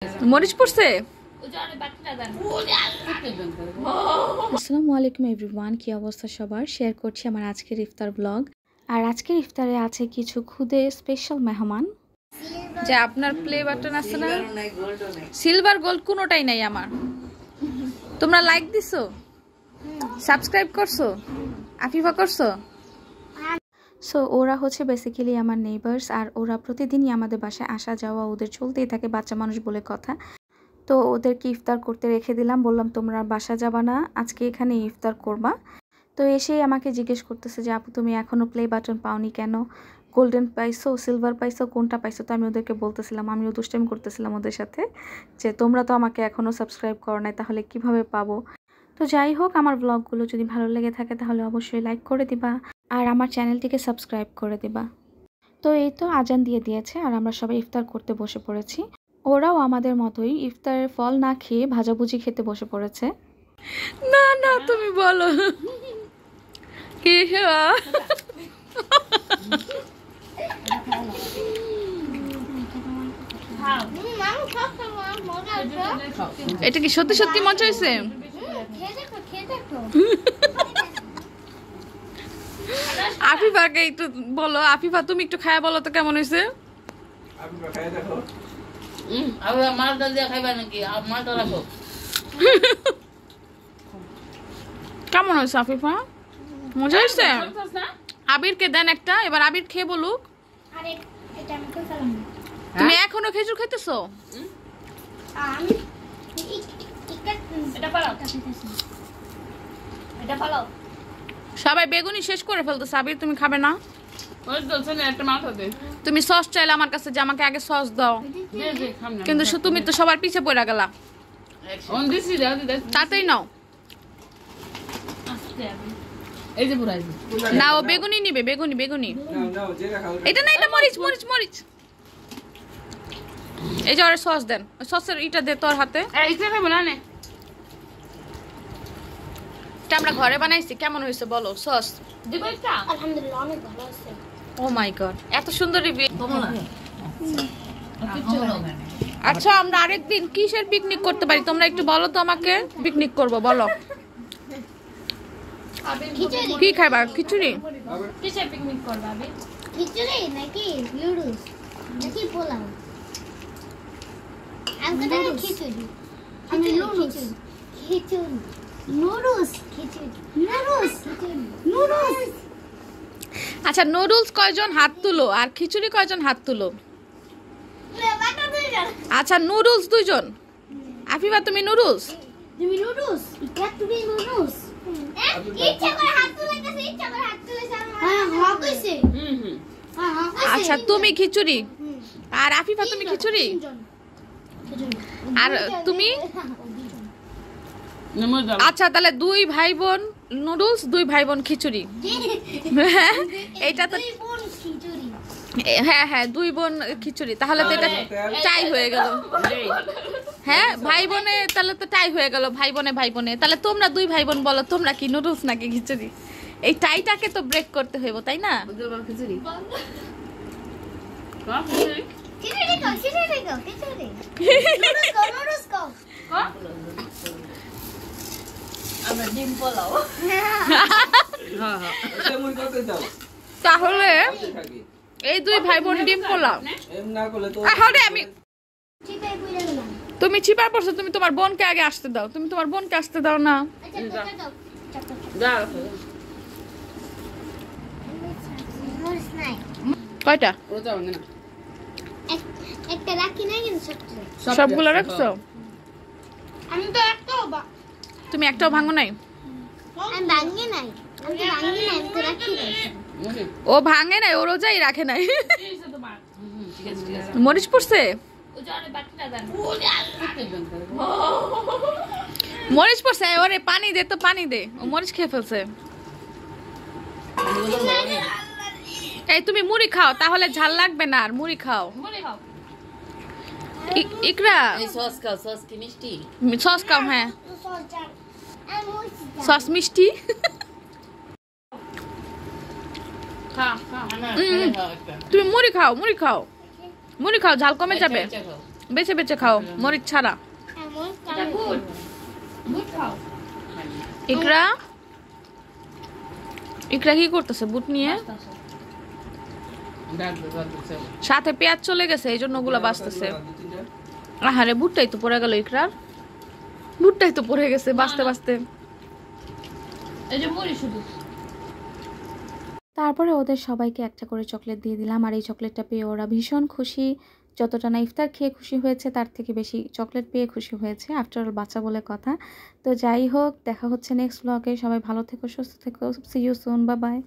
মরিচ পড়ছে। আসসালামু আলাইকুম এভরিওয়ান, কি অবস্থা সবার? শেয়ার করছি আমার আজকের ইফতার ব্লগ। আর আজকের ইফতারে আছে কিছু খুদে স্পেশাল মেহমান। যে আপনার প্লে বাটন আছে না, সিলভার গোল্ড কোনোটাই নাই আমার। তোমরা লাইক দিছো, সাবস্ক্রাইব করছো, আফিফা করছো। সো ওরা হচ্ছে বেসিক্যালি আমার নেইবার্স, আর ওরা প্রতিদিনই আমাদের বাসায় আসা যাওয়া ওদের চলতেই থাকে, বাচ্চা মানুষ বলে কথা। তো ওদেরকে ইফতার করতে রেখে দিলাম, বললাম তোমরা বাসা যাবা না, আজকে এখানে ইফতার করবা। তো এসেই আমাকে জিজ্ঞেস করতেছে যে আপু তুমি এখনও প্লে বাটন পাওনি কেন, গোল্ডেন পাইছো, সিলভার পাইছো, কোনটা পাইছো? তো আমি ওদেরকে বলতেছিলাম, আমিও দুষ্টামি করতেছিলাম ওদের সাথে যে তোমরা তো আমাকে এখনও সাবস্ক্রাইব করো নাই, তাহলে কিভাবে পাবো। তো যাই হোক, আমার ব্লগগুলো যদি ভালো লেগে থাকে তাহলে অবশ্যই লাইক করে দিবা আর আমার চ্যানেলটিকে সাবস্ক্রাইব করে দিবা। তো এই তো আজান দিয়ে দিয়েছে আর আমরা সবাই ইফতার করতে বসে পড়েছি। ওরাও আমাদের মতোই ইফতারের ফল না খেয়ে ভাজাভুজি খেতে বসে পড়েছে। না না তুমি বলো কি এটা কি সত্যি সত্যি মজা হয়েছে? আফিফাকে একটু বলো, আফিফা তুমি একটু খায়া বলো তো কেমন হয়েছে। কেমন হয়েছে আফিফা? মজা হয়েছে? আবিরকে দেন একটা, এবার আবির খেয়ে বলুক। তুমি এখনো খেজুর খাইতেছো? সবাই বেগুনি শেষ করে ফেলতেছে, আবির তুমি খাবে না? তুমি সস চাইলে আমার কাছে যে আমাকে আগে সস দাও, কিন্তু তুমি তো সবার পিছে পড়ে গেলা। তাতেই নাও না, ও বেগুনি নিবে, বেগুনি বেগুনি। এটা না, এটা মরিচ মরিচ মরিচ। এই যে ওরা সস দেন, সসের ইটা দে তোর হাতে। আমরা ঘরে বানাইছি, কেমন হয়েছে বলো? সস আলহামদুলিল্লাহ অনেক ভালো আছে। ও মাই গড, এত সুন্দর রিভিউ। আচ্ছা আমরা আরেকদিন কিসের পিকনিক করতে পারি তোমরা একটু বলো তো আমাকে। পিকনিক করব বলো, কি খাইবা? খিচুড়ি? কিসের পিকনিক করবে আবে? খিচুড়ি নাকি নুডলস নাকি পোলাও? আমি তো খিচুড়ি। আমি নুডলস। খিচুড়ি নুডলস খিচুড়ি নুডলস নুডলস। আচ্ছা নুডলস কয়জন হাত তুলো, আর খিচুড়ি কয়জন হাত তুলো? আচ্ছা নুডলস দুইজন। আফিফা তুমি নুডলস? তুমি নুডলস? এটা তুমি নুডলস? ইচ্ছা করে হাত তুলেছে, ইচ্ছা করে হাত তুলেছে। হ্যাঁ হ্যাঁ কইছে। আচ্ছা তুমি খিচুড়ি, আর আফিফা তুমি খিচুড়ি, আর তুমি? আচ্ছা তাহলে দুই ভাই বোন নুডলস, দুই ভাই বোন খিচুড়ি। এইটা তো হ্যাঁ হ্যাঁ দুই বোন খিচুড়ি, তাহলে তো এটা টাই হয়ে গেল। হ্যাঁ ভাই বোনে, তাহলে তো টাই হয়ে গেল, ভাই বোনে ভাই বোনে। তাহলে তোমরা দুই ভাই বোন বলো, তোমরা কি নুডলস নাকি খিচুড়ি? এই টাইটাকে তো ব্রেক করতে হইব, তাই না? খিচুড়ি খিচুড়ি কও, খিচুড়ি কও, খিচুড়ি নুডলস কও, নুডলস কও। আমরা ডিম পোলাও। তাহলে এই দুই ভাই বোন ডিম পোলাও। আমি তুমি চিপার পড়ছো, তুমি তোমার বোনকে আগে আসতে দাও, তুমি তোমার বোনকে আসতে দাও না। কয়টা? একটা রাখি নাই কিন্তু সবগুলো রাখছো? আমি তো একটাও তুমি একটাও ভাঙো নাই? আমি ভাঙি নাই, আমি তো ভাঙি নাই, আমি তো রাখি নাই। ও ভাঙে নাই, ও রোজাই রাখে নাই। মরিচ পড়ছে? মরিচ পড়ছে, ওরে পানি দে তো, পানি দে, ও মরিচ খেয়ে ফেলছে। এই তুমি মুড়ি খাও, তাহলে ঝাল লাগবে না। আর মুড়ি খাও। ইকরা সস খাও, সস কি মিষ্টি? সস খাও। হ্যাঁ সস মিষ্টি। তুমি মুড়ি খাও, মুড়ি খাও, মুড়ি খাও, ঝাল কমে যাবে। বেছে বেছে খাও মরিচ ছাড়া। এমন বুট খাও। ইকরা ইকরা কি করতেছে বুট নিয়ে? সাথে পেঁয়াজ চলে গেছে এই জন্য ওগুলা বাঁচতেছে। আহারে বুটটাই তো পড়ে গেল ইকরার, বুটটাই তো পড়ে গেছে বাঁচতে বাঁচতে। এই যে মুড়ি শুধু। তারপরে ওদের সবাইকে একটা করে চকলেট দিয়ে দিলাম, আর এই চকলেটটা পেয়ে ওরা ভীষণ খুশি। যতটা না ইফতার খেয়ে খুশি হয়েছে তার থেকে বেশি চকলেট পেয়ে খুশি হয়েছে, আফটার অল বাচ্চা বলে কথা। তো যাই হোক, দেখা হচ্ছে নেক্সট ব্লগে। সবাই ভালো থেকো, সুস্থ থেকো। See you soon, bye by.